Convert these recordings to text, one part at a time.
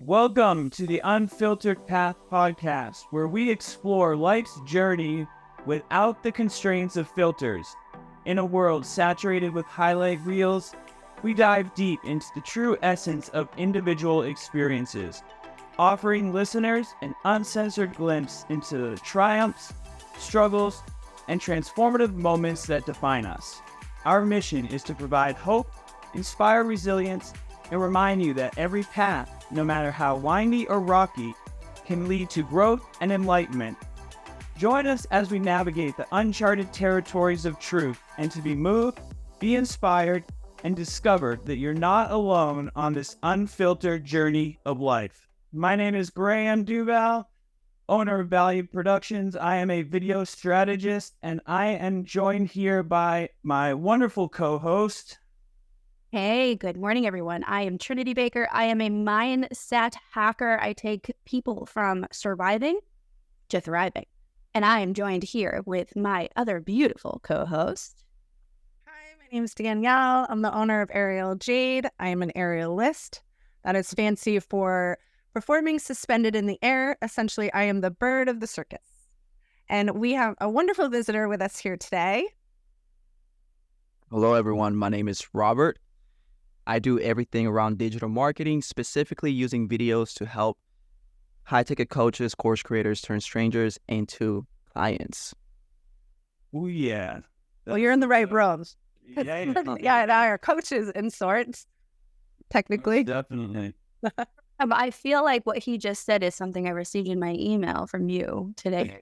Welcome to the Unfiltered Path podcast, where we explore life's journey without the constraints of filters. In a world saturated with highlight reels, we dive deep into the true essence of individual experiences, offering listeners an uncensored glimpse into the triumphs, struggles, and transformative moments that define us. Our mission is to provide hope, inspire resilience, and remind you that every path, no matter how windy or rocky, can lead to growth and enlightenment. Join us as we navigate the uncharted territories of truth and to be moved, be inspired, and discover that you're not alone on this unfiltered journey of life. My name is Graham Duval, owner of Value Productions. I am a video strategist, and I am joined here by my wonderful co-host. Hey, good morning, everyone. I am Trinity Baker. I am a mindset hacker. I take people from surviving to thriving. And I am joined here with my other beautiful co-host. Hi, my name is Danielle. I'm the owner of Aerialist. I am an aerialist. That is fancy for performing suspended in the air. Essentially, I am the bird of the circus. And we have a wonderful visitor with us here today. Hello, everyone. My name is Robert. I do everything around digital marketing, specifically using videos to help high-ticket coaches, course creators turn strangers into clients. Oh, yeah. Well, you're in the right roles. Yeah. Yeah, and I are coaches in sorts, technically. Definitely. I feel like what he just said is something I received in my email from you today.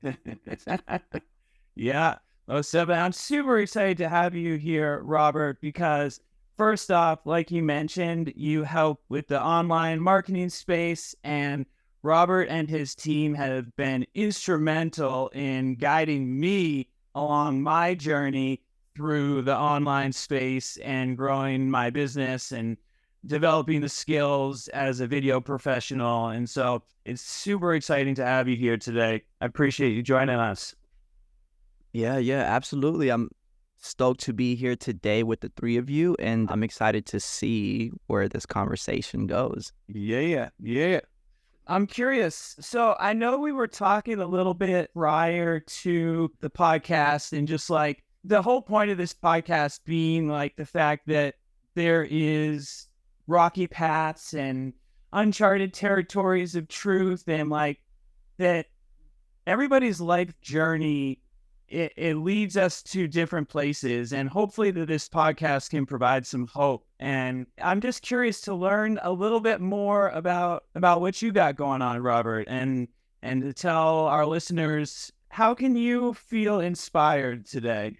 Yeah. Oh, Seven, I'm super excited to have you here, Robert, because first off, like you mentioned, you help with the online marketing space, and Robert and his team have been instrumental in guiding me along my journey through the online space and growing my business and developing the skills as a video professional. And so it's super exciting to have you here today. I appreciate you joining us. Yeah, absolutely. I'm stoked to be here today with the three of you, and I'm excited to see where this conversation goes. Yeah. I'm curious. So I know we were talking a little bit prior to the podcast, and just like the whole point of this podcast being like the fact that there is rocky paths and uncharted territories of truth, and like that everybody's life journey, it leads us to different places, and hopefully that this podcast can provide some hope. And I'm just curious to learn a little bit more about what you got going on, Robert, and to tell our listeners, how can you feel inspired today?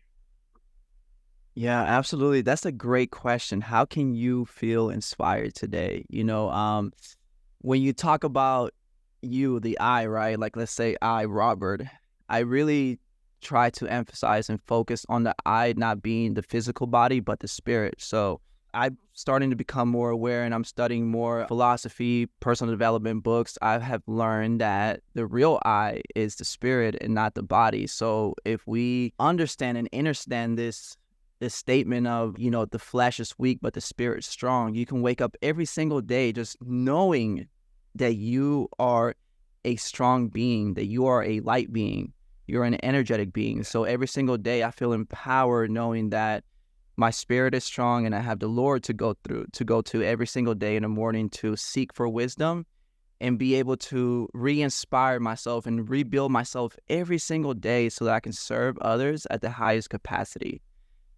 Yeah, absolutely. That's a great question. How can you feel inspired today? When you talk about you, the I, right? Like, let's say I, Robert, I really try to emphasize and focus on the I not being the physical body, but the spirit. So I'm starting to become more aware, and I'm studying more philosophy, personal development books. I have learned that the real I is the spirit and not the body. So if we understand and understand this statement of, the flesh is weak, but the spirit's strong, you can wake up every single day just knowing that you are a strong being, that you are a light being. You're an energetic being. So every single day I feel empowered knowing that my spirit is strong, and I have the Lord to go to every single day in the morning to seek for wisdom and be able to re-inspire myself and rebuild myself every single day so that I can serve others at the highest capacity.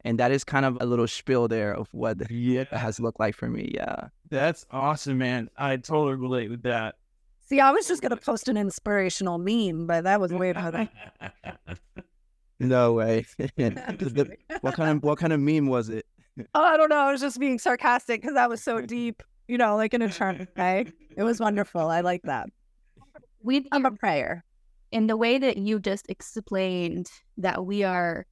And that is kind of a little spiel there of what it has looked like for me. Yeah. That's awesome, man. I totally relate with that. See, I was just going to post an inspirational meme, but that was way better. No way. What kind of meme was it? Oh, I don't know. I was just being sarcastic because that was so deep, like in a charm. Okay? It was wonderful. I like that. I'm a prayer. In the way that you just explained that we are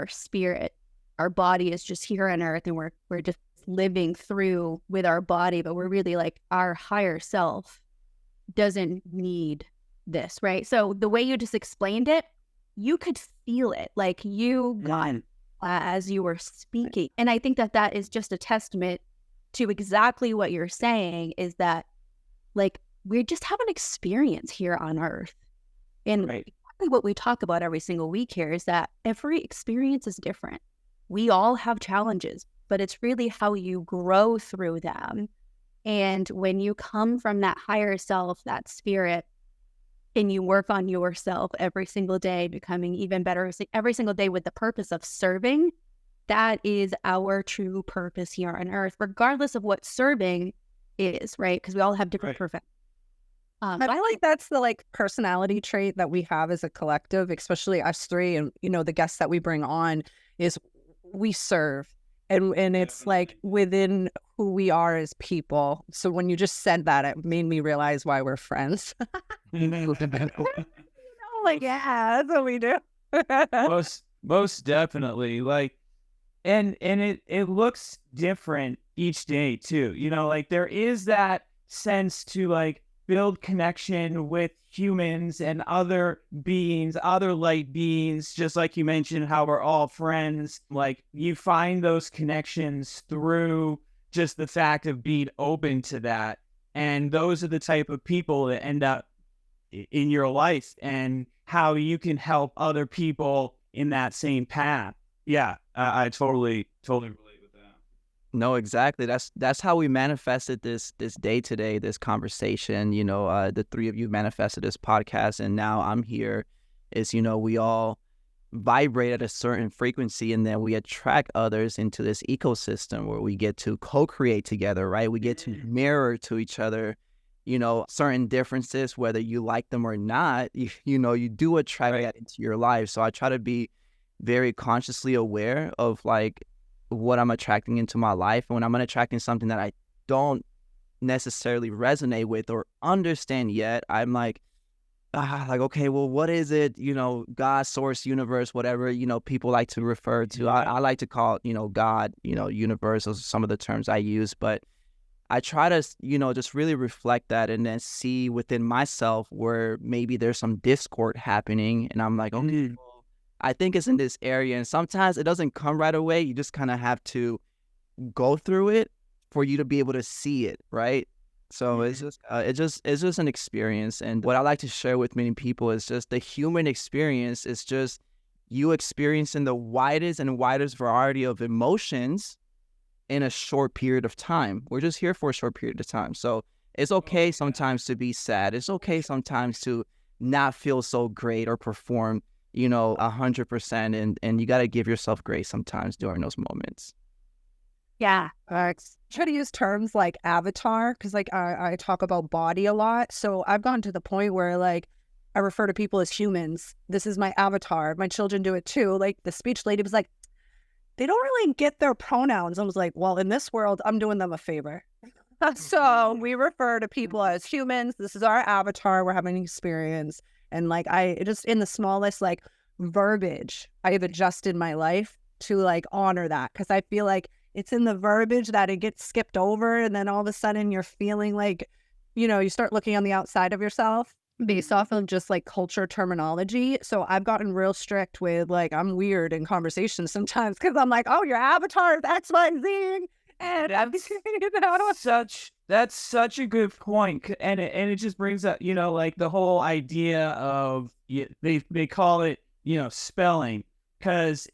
spirit, our body is just here on earth, and we're just living through with our body, but we're really like our higher self doesn't need this, right? So the way you just explained it, you could feel it, like you got as you were speaking. And I think that is just a testament to exactly what you're saying, is that like we just have an experience here on earth. And Right. exactly what we talk about every single week here is that every experience is different. We all have challenges, but it's really how you grow through them. And when you come from that higher self, that spirit, and you work on yourself every single day, becoming even better every single day with the purpose of serving, that is our true purpose here on earth, regardless of what serving is, right? Because we all have different Right. purpose. I feel like that's the like personality trait that we have as a collective, especially us three, and the guests that we bring on is we serve, and it's like within who we are as people. So when you just said that, it made me realize why we're friends. Like, yeah, that's what we do. Most definitely. Like, and it looks different each day too. Like there is that sense to like build connection with humans and other beings, other light beings, just like you mentioned how we're all friends. Like you find those connections through just the fact of being open to that. And those are the type of people that end up in your life and how you can help other people in that same path. Yeah, I totally relate with that. No, exactly. That's how we manifested this day today, this conversation. The three of you manifested this podcast, and now I'm here. We all vibrate at a certain frequency, and then we attract others into this ecosystem where we get to co-create together, right? We get to mirror to each other, certain differences, whether you like them or not. You do attract that into your life. So I try to be very consciously aware of like what I'm attracting into my life. And when I'm attracting something that I don't necessarily resonate with or understand yet, I'm like, okay, well, what is it? God, source, universe, whatever, people like to refer to. I like to call it, God, universe. Those are some of the terms I use. But I try to, just really reflect that and then see within myself where maybe there's some discord happening. And I'm like, okay, well, I think it's in this area. And sometimes it doesn't come right away. You just kind of have to go through it for you to be able to see it, right? So it's just an experience. And what I like to share with many people is just the human experience is just you experiencing the widest and widest variety of emotions in a short period of time. We're just here for a short period of time. So it's okay sometimes to be sad. It's okay sometimes to not feel so great or perform 100%, and you got to give yourself grace sometimes during those moments. Yeah. Try to use terms like avatar because like I talk about body a lot. So I've gotten to the point where like I refer to people as humans. This is my avatar. My children do it too. Like the speech lady was like, they don't really get their pronouns. I was like, well, in this world, I'm doing them a favor. So we refer to people as humans. This is our avatar. We're having an experience. And like I just in the smallest like verbiage, I have adjusted my life to like honor that because I feel like it's in the verbiage that it gets skipped over. And then all of a sudden you're feeling like, you start looking on the outside of yourself based off of just like culture terminology. So I've gotten real strict with like, I'm weird in conversations sometimes because I'm like, oh, your avatar is X, Y, Z. And that's such a good point. And it just brings up, like the whole idea of, they call it, spelling, because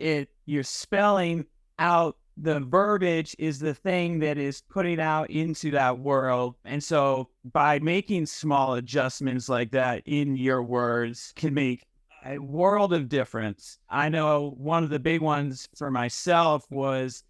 you're spelling out the verbiage is the thing that is putting out into that world. And so by making small adjustments like that in your words can make a world of difference. I know one of the big ones for myself was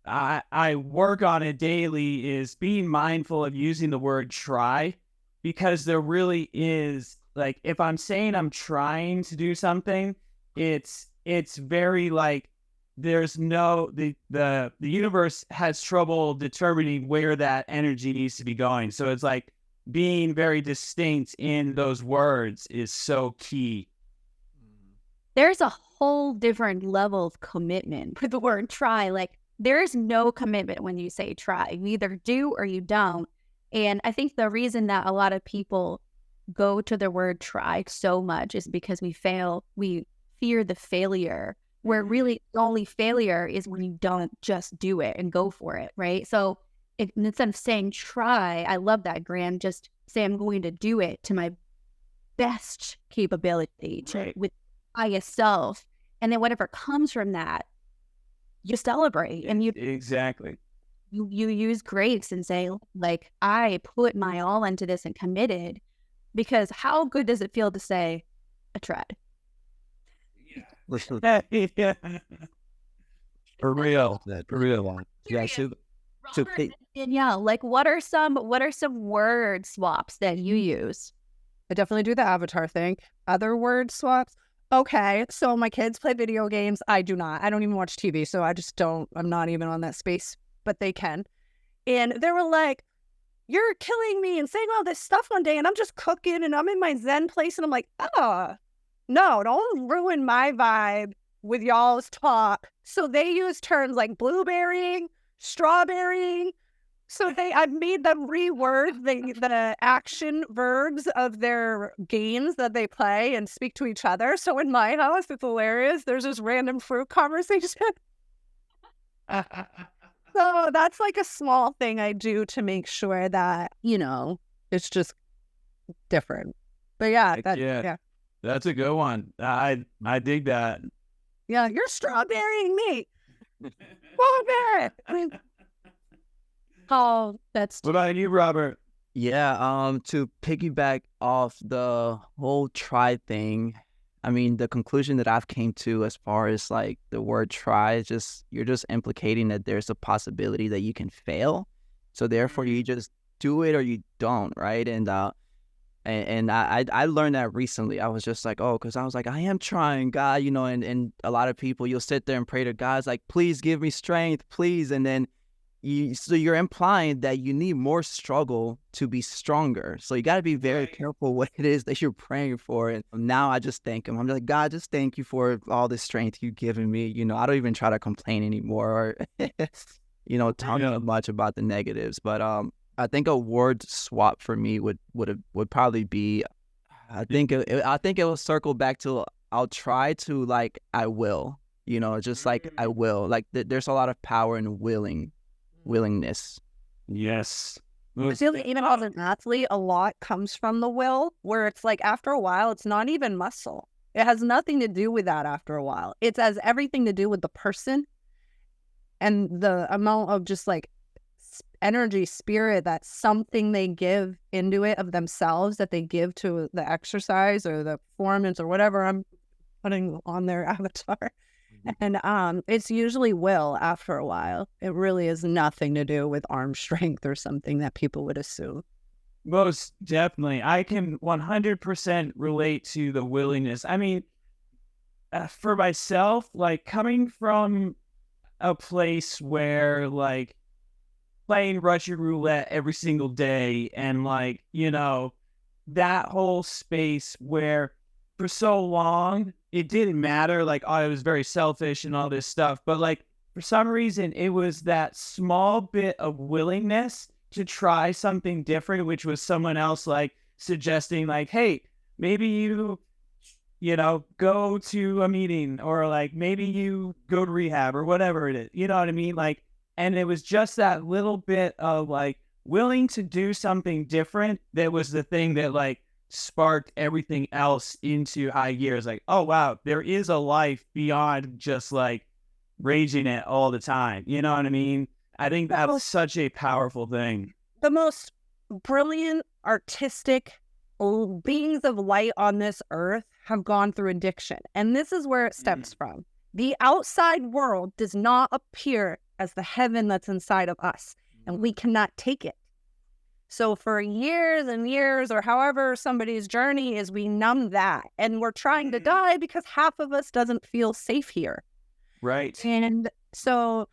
I work on it daily is being mindful of using the word try, because there really is like, if I'm saying I'm trying to do something, it's very like, there's no, the universe has trouble determining where that energy needs to be going. So it's like being very distinct in those words is so key. There's a whole different level of commitment with the word try. Like there is no commitment when you say try. You either do or you don't. And I think the reason that a lot of people go to the word try so much is because we fear the failure, where really the only failure is when you don't just do it and go for it, right? So instead of saying try, I love that, Gran, just say I'm going to do it to my best capability, with highest self. And then whatever comes from that, you celebrate and you use grace and say, like, I put my all into this and committed, because how good does it feel to say, I tried? Yeah. For real. Yeah, Danielle, like, what are some word swaps that you use? I definitely do the avatar thing. Other word swaps. Okay, so my kids play video games. I do not. I don't even watch TV, so I just don't. I'm not even on that space, but they can. And they were like, you're killing me and saying all this stuff one day, and I'm just cooking and I'm in my Zen place, and I'm like, oh, no, don't ruin my vibe with y'all's talk. So they use terms like blueberrying, strawberrying. So I've made them reword the action verbs of their games that they play and speak to each other. So in my house, it's hilarious. There's this random fruit conversation. So that's like a small thing I do to make sure that, it's just different. But yeah. That's a good one. I dig that. Yeah, you're strawberrying me. Strawberry. Oh, that's What about you, Robert? Yeah, to piggyback off the whole try thing, I mean, the conclusion that I've came to as far as like the word try is just, you're just implicating that there's a possibility that you can fail. So therefore you just do it or you don't, right? And I learned that recently. I was just like, because I was like, I am trying, God, and a lot of people, you'll sit there and pray to God, it's like, please give me strength, please. And then you're implying that you need more struggle to be stronger. So you got to be very careful what it is that you're praying for. And now I just thank him. I'm like, God, just thank you for all the strength you've given me. I don't even try to complain anymore or, talk much about the negatives. But I think a word swap for me would probably be, I think it will circle back to, I'll try to, like, I will, just like I will. Like there's a lot of power in willingness. Yes. I feel like even as an athlete, a lot comes from the will, where it's like after a while, it's not even muscle. It has nothing to do with that after a while. It has everything to do with the person and the amount of just like energy, spirit, that something they give into it of themselves, that they give to the exercise or the performance or whatever I'm putting on their avatar. And it's usually will after a while. It really has nothing to do with arm strength or something that people would assume. Most definitely. I can 100% relate to the willingness. I mean, for myself, like coming from a place where like playing Russian roulette every single day and like, that whole space where for so long it didn't matter, like, I was very selfish and all this stuff, but like for some reason it was that small bit of willingness to try something different, which was someone else like suggesting like, hey, maybe you go to a meeting, or like maybe you go to rehab or whatever it is, you know what I mean? Like, and it was just that little bit of like willing to do something different that was the thing that like sparked everything else into high gears. Like, oh wow, there is a life beyond just like raging it all the time. You know what I mean? I think that's such a powerful thing. The most brilliant, artistic beings of light on this earth have gone through addiction. And this is where it stems from. The outside world does not appear as the heaven that's inside of us, and we cannot take it. So for years and years, or however somebody's journey is, we numb that, and we're trying to die because half of us doesn't feel safe here. Right. And so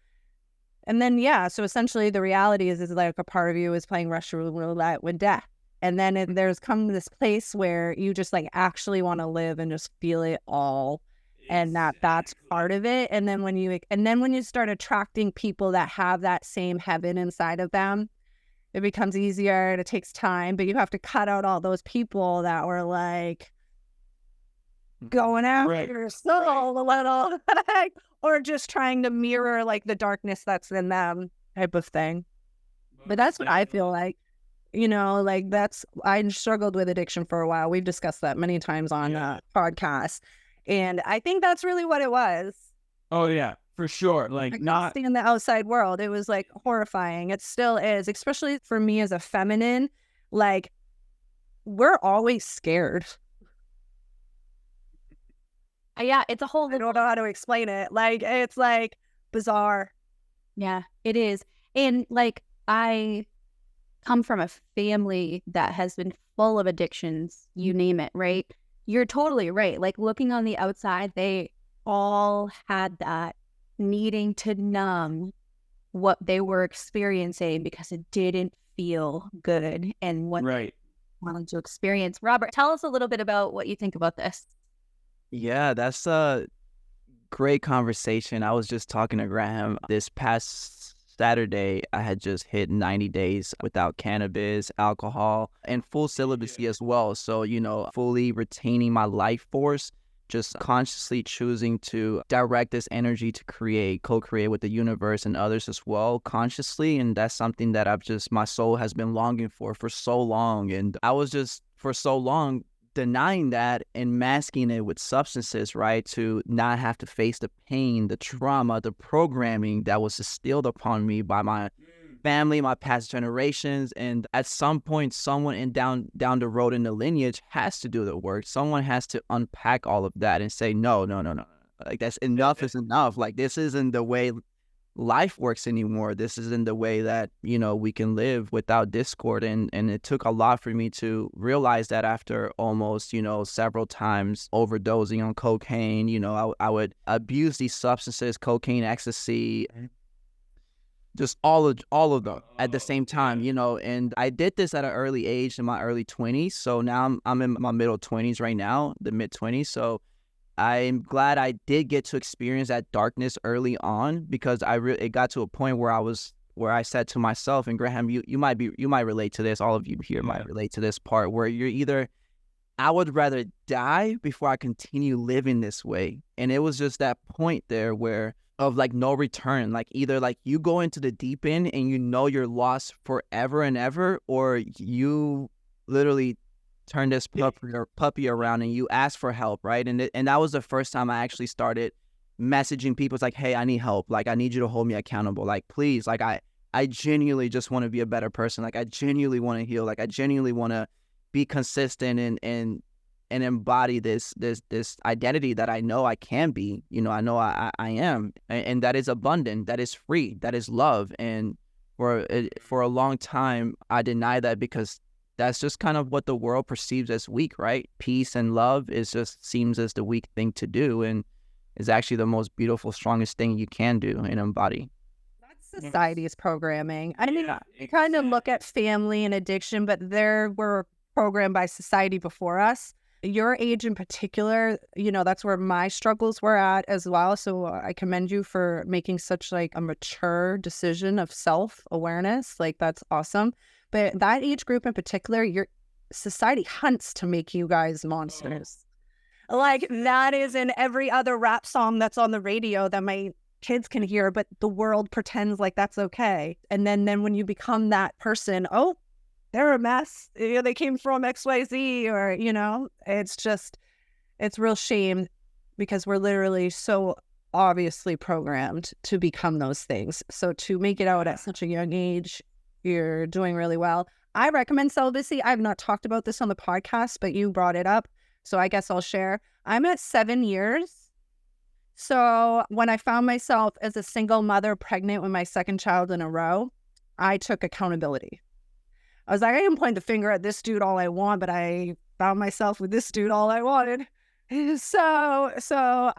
essentially the reality is like a part of you is playing Russian roulette with death. And then there's come this place where you just like actually want to live and just feel it all. And that's part of it. And then when you start attracting people that have that same heaven inside of them, it becomes easier and it takes time, but you have to cut out all those people that were like going after your soul a little, or just trying to mirror like the darkness that's in them type of thing. But that's what I feel like. You know, like I struggled with addiction for a while. We've discussed that many times on podcasts. And I think that's really what it was. Oh yeah, for sure. I Like couldn't not stand the outside world. It was like horrifying. It still is, especially for me as a feminine. Like, we're always scared. Yeah, it's a whole I don't know how to explain it. Like, it's like bizarre. Yeah, it is. And like, I come from a family that has been full of addictions, you name it, right? You're totally right. Like, looking on the outside, they all had that needing to numb what they were experiencing because it didn't feel good and what right. they wanted to experience. Robert, tell us a little bit about what you think about this. Yeah, that's a great conversation. I was just talking to Graham this past Saturday. I had just hit 90 days without cannabis, alcohol, and full celibacy as well. So, you know, fully retaining my life force, just consciously choosing to direct this energy to create, co-create with the universe and others as well, consciously. And that's something that my soul has been longing for so long. And I was just, for so long, denying that and masking it with substances, right? To not have to face the pain, the trauma, the programming that was instilled upon me by my family, my past generations. And at some point, someone down the road in the lineage has to do the work. Someone has to unpack all of that and say, no. Like, that's enough is enough. Like, this isn't the way life works anymore. This isn't the way that, you know, we can live without discord. And it took a lot for me to realize that after almost, you know, several times overdosing on cocaine. You know, I would abuse these substances, cocaine, ecstasy, just all of them at the same time, you know. And I did this at an early age, in my early 20s. So now I'm in my middle 20s right now, the mid 20s. So I'm glad I did get to experience that darkness early on, because it got to a point where I said to myself, and Graham, you might relate to this. All of you here might relate to this part where you're either, I would rather die before I continue living this way. And it was just that point there of like no return. Like, either like you go into the deep end and you know you're lost forever and ever, or you literally turn this puppy around and you ask for help, right? And that was the first time I actually started messaging people. It's like, hey, I need help. Like, I need you to hold me accountable. Like, please, like, I genuinely just want to be a better person. Like, I genuinely want to heal. Like, I genuinely want to be consistent and embody this identity that I know I can be. You know, I know I am, and that is abundant, that is free, that is love. And for a long time, I denied that because that's just kind of what the world perceives as weak, right? Peace and love seems as the weak thing to do, and is actually the most beautiful, strongest thing you can do and embody. That's society's programming. I mean, you kind of look at family and addiction, but we're programmed by society before us. Your age in particular, you know, that's where my struggles were at as well. So I commend you for making such like a mature decision of self-awareness. Like, that's awesome. But that age group in particular, your society hunts to make you guys monsters. Like, that is in every other rap song that's on the radio that my kids can hear, but the world pretends like that's okay. And then when you become that person, oh, they're a mess. You know, they came from XYZ, or, you know, it's real shame, because we're literally so obviously programmed to become those things. So to make it out at such a young age, you're doing really well. I recommend celibacy. I've not talked about this on the podcast, but you brought it up, so I guess I'll share. I'm at 7 years. So when I found myself as a single mother pregnant with my second child in a row, I took accountability. I was like, I can point the finger at this dude all I want, but I found myself with this dude all I wanted. So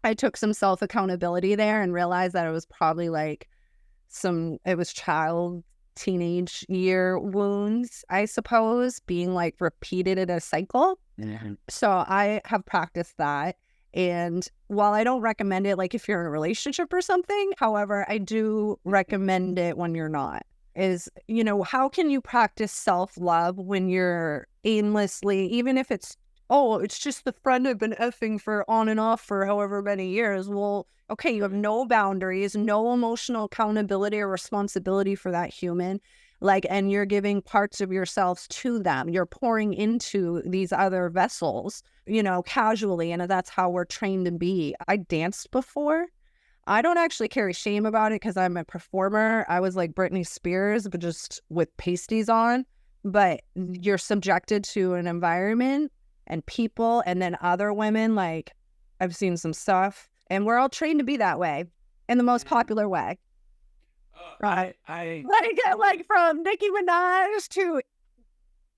I took some self-accountability there and realized that it was probably like it was teenage year wounds, I suppose, being like repeated in a cycle. Mm-hmm. So I have practiced that. And while I don't recommend it, like if you're in a relationship or something, however, I do recommend it when you're not. Is, you know, how can you practice self-love when you're aimlessly, even if it's just the friend I've been effing for on and off for however many years. Well, okay, you have no boundaries, no emotional accountability or responsibility for that human. Like, and you're giving parts of yourselves to them. You're pouring into these other vessels, casually. And that's how we're trained to be. I danced before. I don't actually carry shame about it because I'm a performer. I was like Britney Spears, but just with pasties on. But you're subjected to an environment and people, and then other women. Like, I've seen some stuff, and we're all trained to be that way in the most popular way. I Like from Nicki Minaj to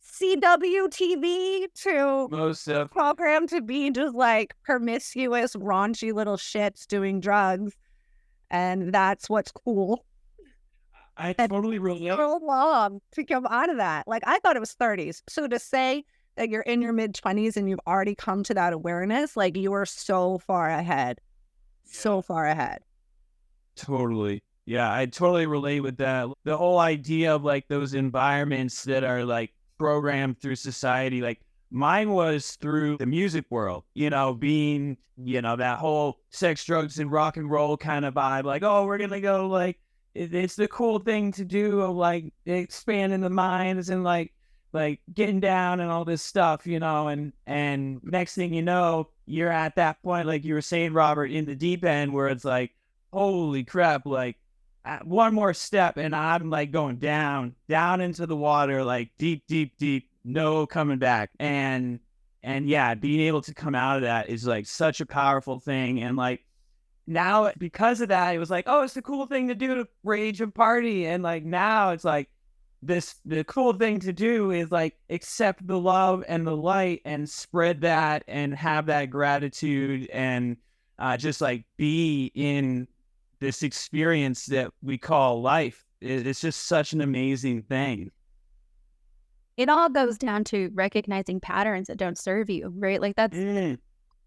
CW TV to most of programmed to be just like promiscuous, raunchy little shits doing drugs. And that's what's cool. I totally relate. So long to come out of that. Like, I thought it was 30s. So to say that you're in your mid-20s and you've already come to that awareness, like, you are so far ahead. So far ahead. Totally. Yeah, I totally relate with that. The whole idea of like those environments that are like programmed through society, like mine was through the music world, being, that whole sex, drugs, and rock and roll kind of vibe. Like, oh, we're going to go like, it's the cool thing to do of like expanding the minds and like getting down and all this stuff, and next thing you know, you're at that point, like you were saying, Robert, in the deep end where it's like, holy crap, like one more step and I'm like going down into the water, like deep, no coming back. And yeah, being able to come out of that is like such a powerful thing. And like now because of that, it was like, oh, it's the cool thing to do to rage and party. And like now it's like the cool thing to do is like accept the love and the light and spread that and have that gratitude and just like be in this experience that we call life. It's just such an amazing thing. It all goes down to recognizing patterns that don't serve you, right? Like that's what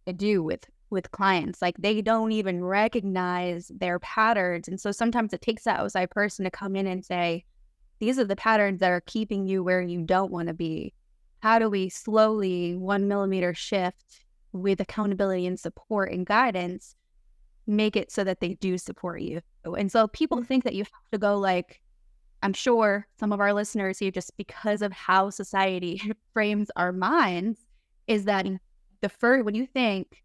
I do with clients. Like they don't even recognize their patterns. And so sometimes it takes that outside person to come in and say, these are the patterns that are keeping you where you don't want to be. How do we slowly 1 millimeter shift with accountability and support and guidance, make it so that they do support you? And so people think that you have to go like, I'm sure some of our listeners here, just because of how society frames our minds, is that when you think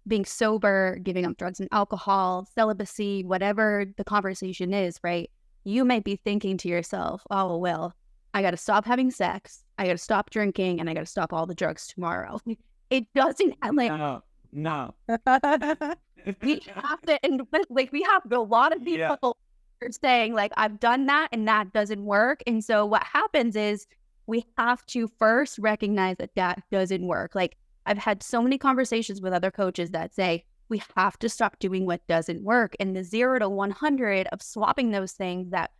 being sober, giving up drugs and alcohol, celibacy, whatever the conversation is, right? You might be thinking to yourself, oh, well, I got to stop having sex, I got to stop drinking, and I got to stop all the drugs tomorrow. It doesn't like... No. We have to, and like we have a lot of people saying like, I've done that and that doesn't work. And so what happens is we have to first recognize that that doesn't work. Like I've had so many conversations with other coaches that say, we have to stop doing what doesn't work. And the 0 to 100 of swapping those things that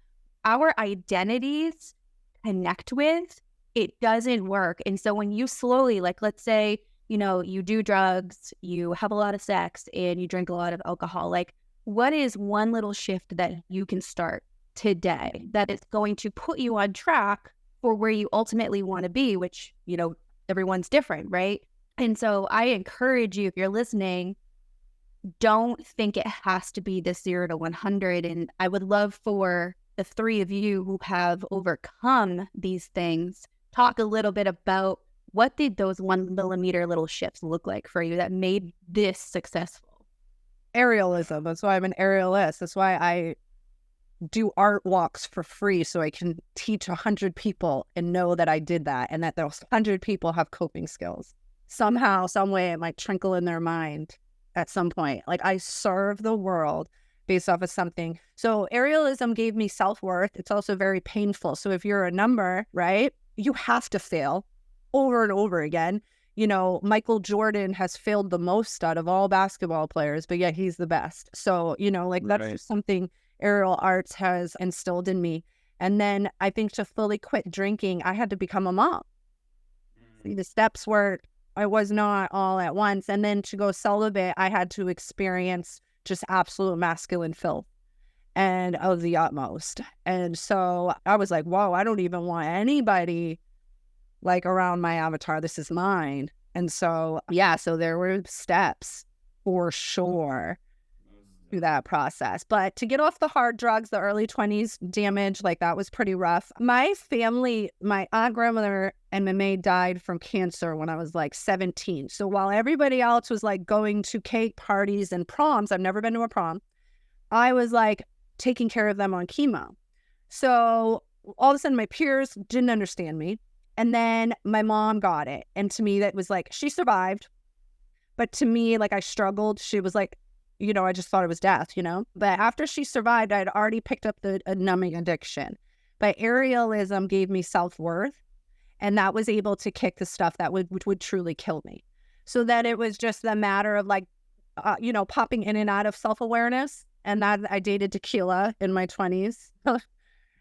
our identities connect with, it doesn't work. And so when you slowly, like, let's say, you do drugs, you have a lot of sex, and you drink a lot of alcohol, like, what is one little shift that you can start today that is going to put you on track for where you ultimately want to be, which, everyone's different, right? And so I encourage you, if you're listening, don't think it has to be this 0 to 100. And I would love for the three of you who have overcome these things, talk a little bit about what did those 1 millimeter little shifts look like for you that made this successful? Aerialism. That's why I'm an aerialist. That's why I do art walks for free, so I can teach 100 people and know that I did that and that those 100 people have coping skills. Somehow, some way, it might trickle in their mind at some point. Like, I serve the world based off of something. So aerialism gave me self-worth. It's also very painful. So if you're a number, right, you have to fail over and over again. Michael Jordan has failed the most out of all basketball players, but yet he's the best. So, that's just something aerial arts has instilled in me. And then I think to fully quit drinking, I had to become a mom. The steps were, I was not all at once. And then to go celibate, I had to experience just absolute masculine filth and of the utmost. And so I was like, whoa, I don't even want anybody like around my avatar. This is mine. And so, so there were steps for sure. through that process. But to get off the hard drugs, the early 20s damage, like that was pretty rough. My family, my aunt, grandmother, and my maid died from cancer when I was like 17. So while everybody else was like going to cake parties and proms, I've never been to a prom, I was like taking care of them on chemo. So all of a sudden my peers didn't understand me. And then my mom got it. And to me, that was like, she survived. But to me, like I struggled. She was like, you know, I just thought it was death, you know. But after she survived, I'd already picked up the numbing addiction. But aerialism gave me self-worth. And that was able to kick the stuff that would truly kill me. So that it was just a matter of like, you know, popping in and out of self-awareness. And that I dated tequila in my 20s.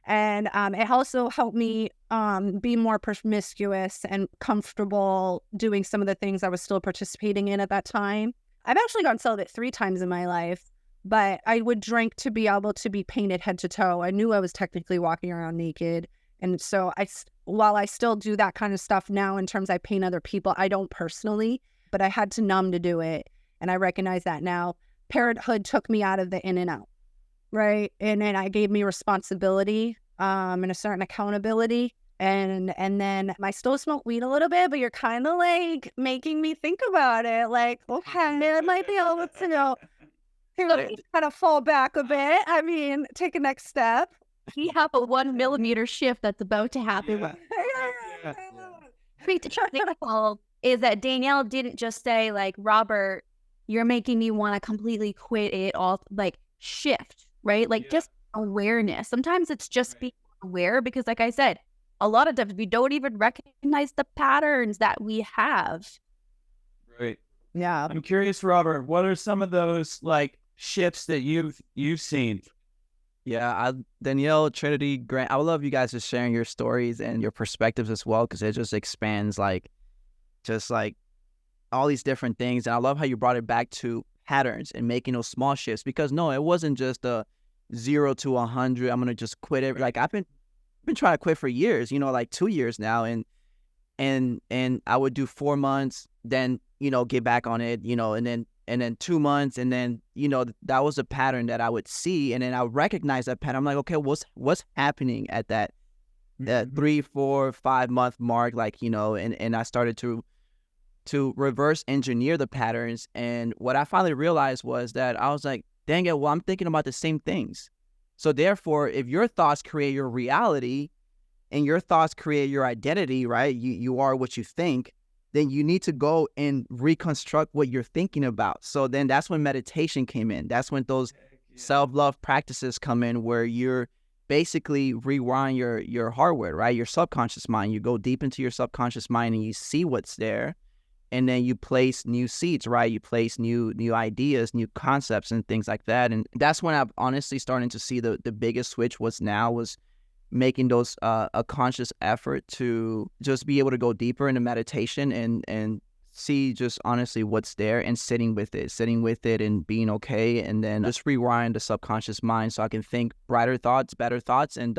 And it also helped me be more promiscuous and comfortable doing some of the things I was still participating in at that time. I've actually gone celibate 3 times in my life, but I would drink to be able to be painted head to toe. I knew I was technically walking around naked. And so while I still do that kind of stuff now in terms I paint other people, I don't personally, but I had to numb to do it. And I recognize that now. Parenthood took me out of the in and out. Right. And then I gave me responsibility and a certain accountability. And then I still smoke weed a little bit, but you're kind of like making me think about it. Like, okay, I might be able to, kind of fall back a bit. I mean, take a next step. We have a 1 millimeter shift that's about to happen. Critical is that Danielle didn't just say like, Robert, you're making me want to completely quit it all, like shift. Right? Like just awareness. Sometimes it's just being aware because like I said, a lot of times we don't even recognize the patterns that we have. Right. Yeah. I'm curious, Robert, what are some of those like shifts that you've seen? Yeah, Danielle, Trinity, Grant, I would love you guys just sharing your stories and your perspectives as well, because it just expands just all these different things. And I love how you brought it back to patterns and making those small shifts, because no, it wasn't just a 0 to 100. I'm gonna just quit it. Like I've been trying to quit for years, like 2 years now, and I would do 4 months, then get back on it, and then 2 months, and then that was a pattern that I would see, and then I would recognize that pattern. I'm like, okay, what's happening at that 3, 4, 5 month mark, and I started to reverse engineer the patterns. And what I finally realized was that I was like, dang it, well, I'm thinking about the same things. So therefore, if your thoughts create your reality and your thoughts create your identity, right? You are what you think, then you need to go and reconstruct what you're thinking about. So then that's when meditation came in. That's when those self-love practices come in, where you're basically rewiring your hardware, right? Your subconscious mind. You go deep into your subconscious mind and you see what's there. And then you place new seeds, right? You place new ideas, new concepts and things like that. And that's when I'm honestly starting to see the biggest switch was making those a conscious effort to just be able to go deeper into meditation and see just honestly what's there and sitting with it and being okay. And then just rewiring the subconscious mind so I can think brighter thoughts, better thoughts. And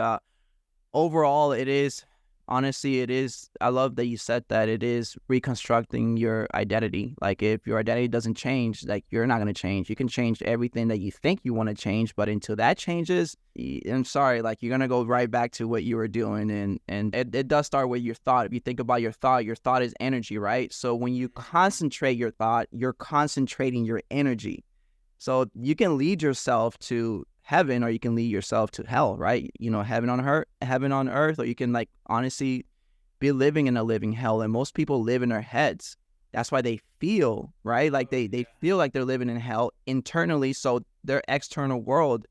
overall, it is, I love that you said that it is reconstructing your identity. Like if your identity doesn't change, like you're not going to change. You can change everything that you think you want to change, but until that changes, I'm sorry, like you're going to go right back to what you were doing. And it does start with your thought. If you think about your thought is energy, right? So when you concentrate your thought, you're concentrating your energy. So you can lead yourself to heaven, or you can lead yourself to hell, right? Heaven on earth, or you can honestly be living in a living hell. And most people live in their heads. That's why they feel, right? Like they feel like they're living in hell internally. So their external world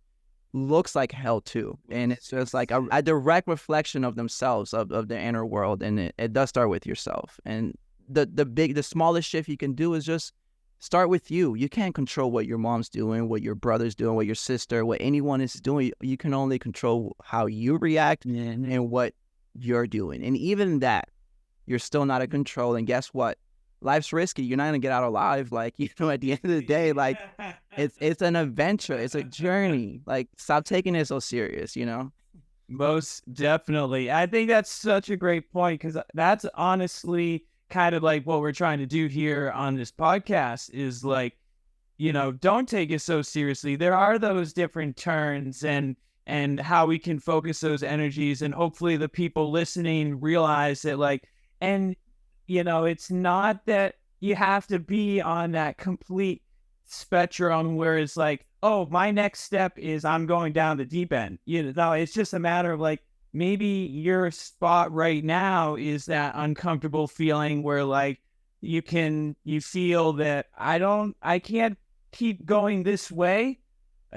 looks like hell too. And it's just like a direct reflection of themselves, of their inner world. And it does start with yourself. And the smallest shift you can do is just start with you. You can't control what your mom's doing, what your brother's doing, what your sister, what anyone is doing. You can only control how you react and what you're doing. And even that, you're still not in control. And guess what? Life's risky. You're not going to get out alive. At the end of the day, it's an adventure. It's a journey. Stop taking it so serious, Most definitely. I think that's such a great point, because that's honestly kind of like what we're trying to do here on this podcast is don't take it so seriously. There are those different turns and how we can focus those energies, and hopefully the people listening realize that, like, and it's not that you have to be on that complete spectrum where it's like, oh, my next step is I'm going down the deep end. No, it's just a matter of like, maybe your spot right now is that uncomfortable feeling where like you feel that I can't keep going this way.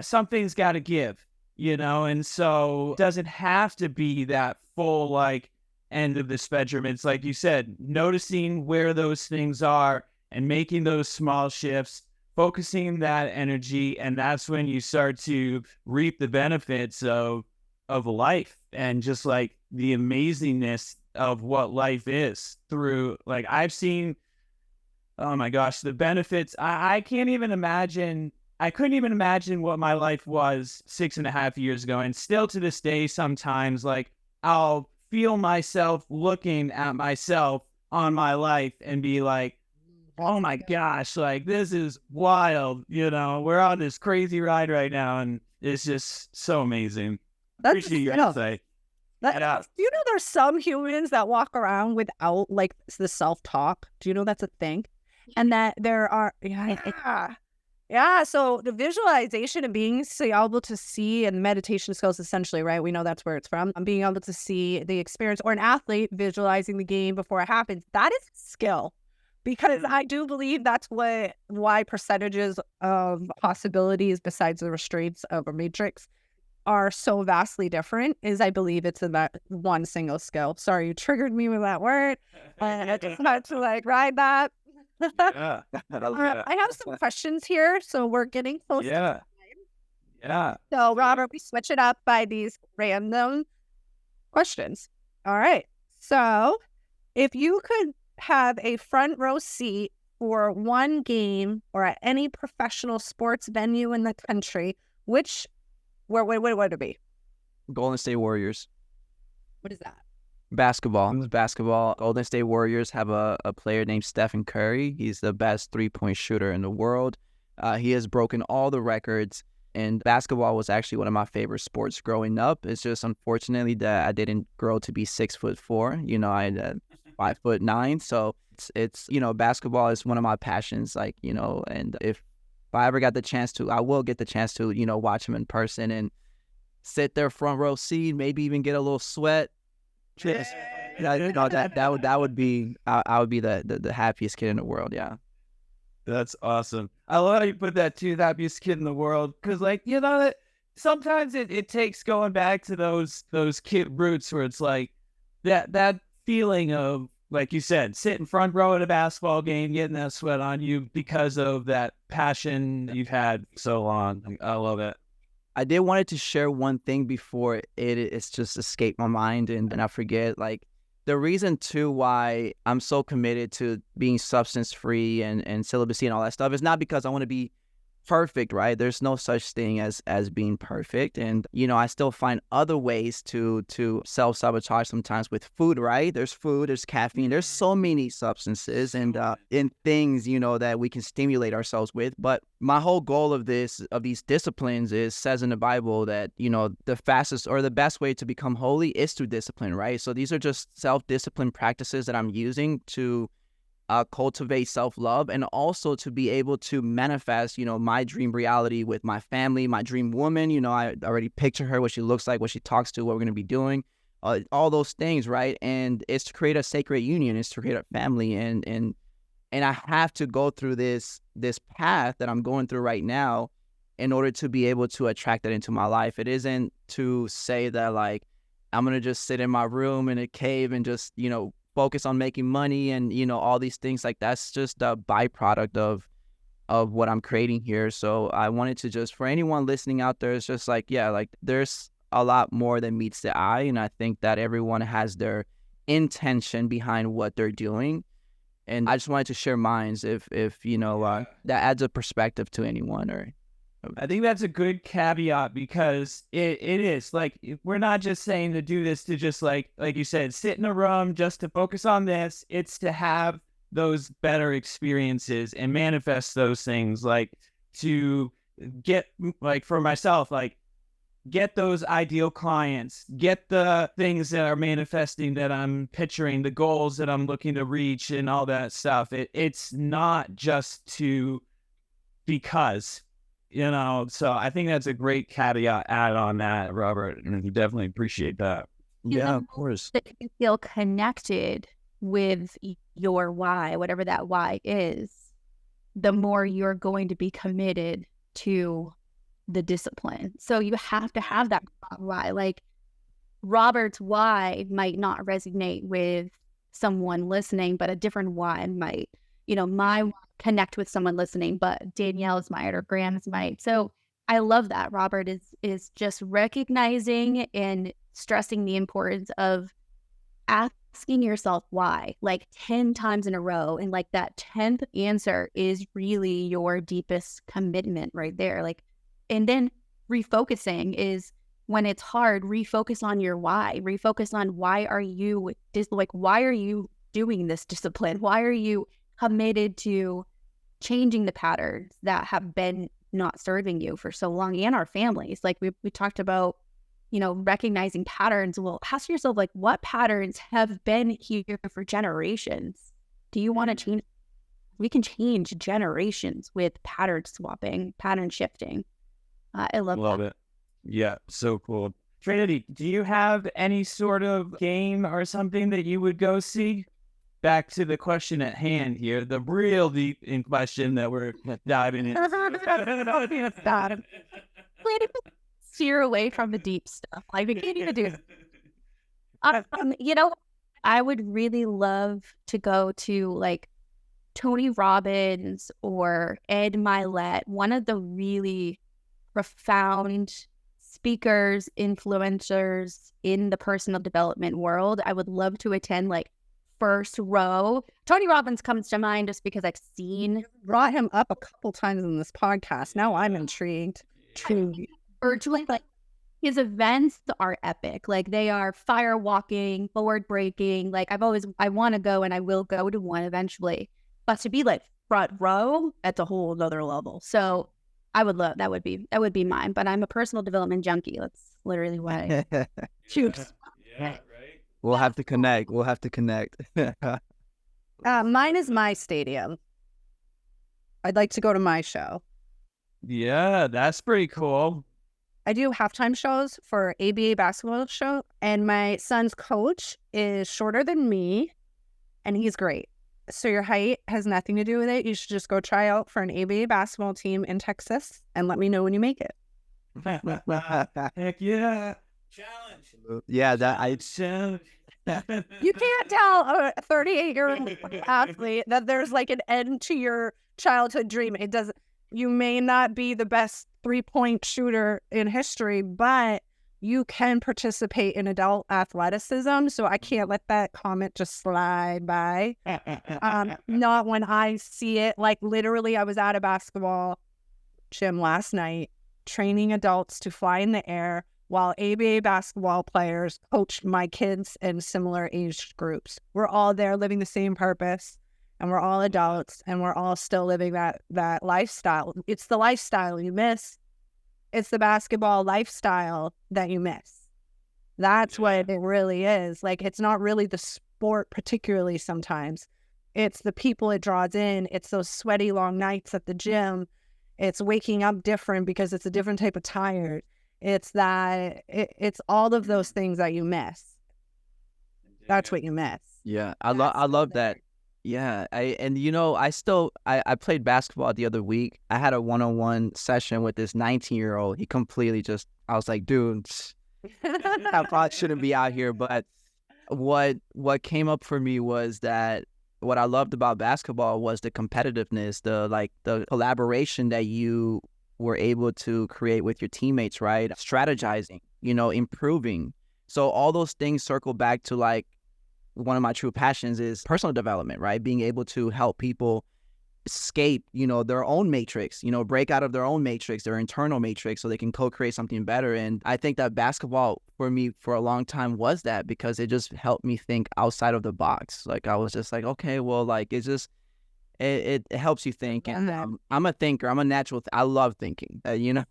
Something's got to give, and so it doesn't have to be that full like end of the spectrum. It's like you said, noticing where those things are and making those small shifts, focusing that energy, and that's when you start to reap the benefits of life and just like the amazingness of what life is through, like, I've seen, oh my gosh, the benefits. I can't even imagine. I couldn't even imagine what my life was 6.5 years ago. And still to this day, sometimes like I'll feel myself looking at myself on my life and be like, oh my gosh, like this is wild. We're on this crazy ride right now. And it's just so amazing. Appreciate your insight. Do you know there's some humans that walk around without like the self-talk? Do you know that's a thing? And that there are, so the visualization and being able to see, and meditation skills essentially, right? We know that's where it's from. Being able to see the experience, or an athlete visualizing the game before it happens, that is skill. Because I do believe that's why percentages of possibilities besides the restraints of a matrix are so vastly different, is I believe it's about one single skill. Sorry, you triggered me with that word. I just had to like ride that. Yeah. I have some questions here, so we're getting close. Yeah. Yeah. So, Robert, we switch it up by these random questions. All right. So, if you could have a front row seat for one game or at any professional sports venue in the country, where would it be? Golden State Warriors. What is that? Basketball. Golden State Warriors have a player named Stephen Curry. He's the best three-point shooter in the world. He has broken all the records, and basketball was actually one of my favorite sports growing up. It's just unfortunately that I didn't grow to be 6'4". I had 5'9". So it's basketball is one of my passions. And if I ever got the chance to, I will get the chance to watch him in person and sit there front row seat, maybe even get a little sweat. Just, that would be I would be the happiest kid in the world. Yeah, that's awesome. I love how you put that too, the happiest kid in the world, because like that sometimes it takes going back to those kid roots where it's like that feeling of, like you said, sitting front row at a basketball game, getting that sweat on you because of that passion you've had so long. I love it. I did wanted to share one thing before it's just escaped my mind and I forget. Like, the reason too why I'm so committed to being substance free and celibacy and all that stuff is not because I want to be perfect, right? There's no such thing as being perfect. And, I still find other ways to self-sabotage sometimes with food, right? There's food, there's caffeine, there's so many substances and things, that we can stimulate ourselves with. But my whole goal of these disciplines says in the Bible that, the fastest or the best way to become holy is through discipline, right? So these are just self-discipline practices that I'm using to cultivate self-love, and also to be able to manifest, my dream reality with my family, my dream woman. I already picture her, what she looks like, what she talks to, what we're going to be doing, all those things, right? And it's to create a sacred union, it's to create a family, and I have to go through this path that I'm going through right now in order to be able to attract that into my life. It isn't to say that like I'm going to just sit in my room in a cave and just, focus on making money and, all these things. Like, that's just a byproduct of what I'm creating here. So I wanted to just, for anyone listening out there, it's just like, yeah, like there's a lot more than meets the eye. And I think that everyone has their intention behind what they're doing. And I just wanted to share mine if that adds a perspective to anyone. Or I think that's a good caveat, because it is like, we're not just saying to do this to just like you said, sit in a room just to focus on this. It's to have those better experiences and manifest those things. Like, to get, like, for myself, like, get those ideal clients, get the things that are manifesting that I'm picturing, the goals that I'm looking to reach and all that stuff. It's not just because, so I think that's a great caveat add on that, Robert, and we definitely appreciate that. Yeah, of course. That you feel connected with your why, whatever that why is, the more you're going to be committed to the discipline. So you have to have that why. Like, Robert's why might not resonate with someone listening, but a different why might. My why connect with someone listening, but Danielle's might or Graham's might. So I love that Robert is just recognizing and stressing the importance of asking yourself why, like 10 times in a row. And like that 10th answer is really your deepest commitment right there. Like, and then refocusing is when it's hard, refocus on your why, refocus on why are you doing this discipline? Why are you committed to changing the patterns that have been not serving you for so long, and our families? Like we talked about, recognizing patterns. Well, ask yourself, like, what patterns have been here for generations? Do you want to change? We can change generations with pattern swapping, pattern shifting. I love it. Yeah, so cool. Trinity, do you have any sort of game or something that you would go see? Back to the question at hand here, the real deep in question that we're diving into. Stop. Steer away from the deep stuff. Like, we can't even do it. I would really love to go to like Tony Robbins or Ed Milet, one of the really profound speakers, influencers in the personal development world. I would love to attend, like, first row. Tony Robbins comes to mind just because I've seen, Brought him up a couple times in this podcast. Now I'm intrigued. virtually, like, his events are epic. Like, they are fire walking, forward breaking. Like, I want to go, and I will go to one eventually. But to be like front row, that's a whole other level. So I would love, that would be mine. But I'm a personal development junkie. That's literally why I choose. Yeah, right. We'll have to connect. Mine is my stadium. I'd like to go to my show. Yeah, that's pretty cool. I do halftime shows for ABA basketball show, and my son's coach is shorter than me, and he's great. So your height has nothing to do with it. You should just go try out for an ABA basketball team in Texas and let me know when you make it. Heck yeah. Challenge. Yeah, You can't tell a 38-year-old athlete that there's like an end to your childhood dream. It doesn't. You may not be the best three-point shooter in history, but you can participate in adult athleticism. So I can't let that comment just slide by. Not when I see it. Like, literally, I was at a basketball gym last night training adults to fly in the air while ABA basketball players coach my kids in similar age groups. We're all there living the same purpose, and we're all adults, and we're all still living that lifestyle. It's the lifestyle you miss. It's the basketball lifestyle that you miss. That's what it really is. Like, it's not really the sport particularly sometimes. It's the people it draws in. It's those sweaty long nights at the gym. It's waking up different because it's a different type of tired. It's that, it's all of those things that you miss. That's what you miss. Yeah, I love that. Yeah, I played basketball the other week. I had a one-on-one session with this 19-year-old. He completely I was like, dude, I probably shouldn't be out here. But what came up for me was that what I loved about basketball was the competitiveness, the collaboration that you were able to create with your teammates, right? Strategizing, improving. So all those things circle back to, like, one of my true passions is personal development, right? Being able to help people escape, their own matrix, break out of their own matrix, their internal matrix, so they can co-create something better. And I think that basketball for me for a long time was that, because it just helped me think outside of the box. Like, I was just like, okay, well, like, it helps you think. And Mhm. I'm a thinker. I'm a natural. I love thinking. And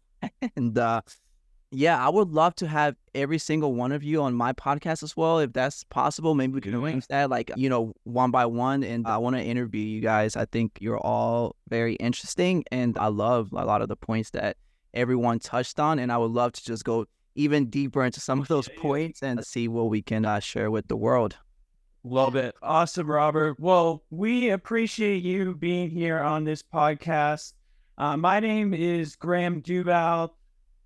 yeah, I would love to have every single one of you on my podcast as well, if that's possible. Maybe we can arrange that, like, one by one. And I want to interview you guys. I think you're all very interesting, and I love a lot of the points that everyone touched on. And I would love to just go even deeper into some of those points and see what we can share with the world. Love it. Awesome, Robert. Well, we appreciate you being here on this podcast. My name is Graham Duval,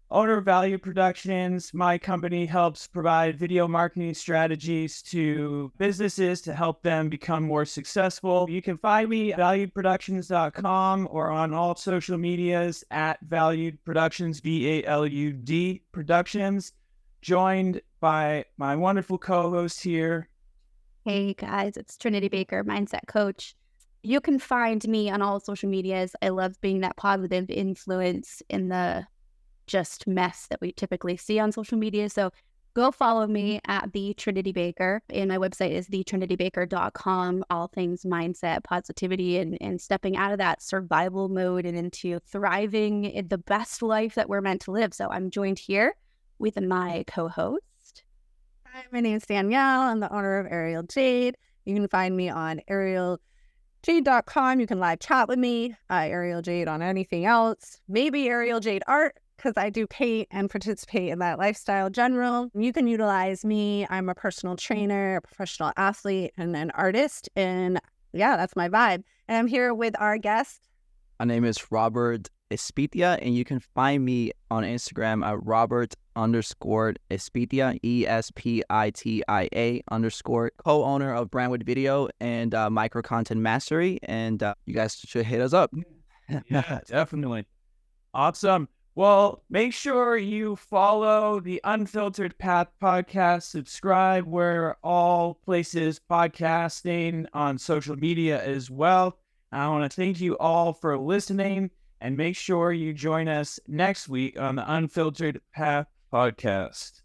owner of Value Productions. My company helps provide video marketing strategies to businesses to help them become more successful. You can find me at valuedproductions.com or on all social medias at Valued Productions, VALUD Productions, joined by my wonderful co-host here. Hey guys, it's Trinity Baker, mindset coach. You can find me on all social medias. I love being that positive influence in the just mess that we typically see on social media. So go follow me at the Trinity Baker. And my website is thetrinitybaker.com. All things mindset, positivity, and stepping out of that survival mode and into thriving in the best life that we're meant to live. So I'm joined here with my co-host. Hi, my name is Danielle. I'm the owner of Aerial Jade. You can find me on aerialjade.com. You can live chat with me, Aerial Jade on anything else. Maybe Aerial Jade art, because I do paint and participate in that lifestyle general. You can utilize me. I'm a personal trainer, a professional athlete, and an artist. And yeah, that's my vibe. And I'm here with our guest. My name is Robert Espitia, and you can find me on Instagram at Robert_Espitia, ESPITIA_, co-owner of Brandwood Video and Micro Content Mastery. And you guys should hit us up. Yeah, definitely. Awesome. Well, make sure you follow the Unfiltered Path podcast, subscribe where all places podcasting on social media as well. I want to thank you all for listening, and make sure you join us next week on the Unfiltered Path podcast.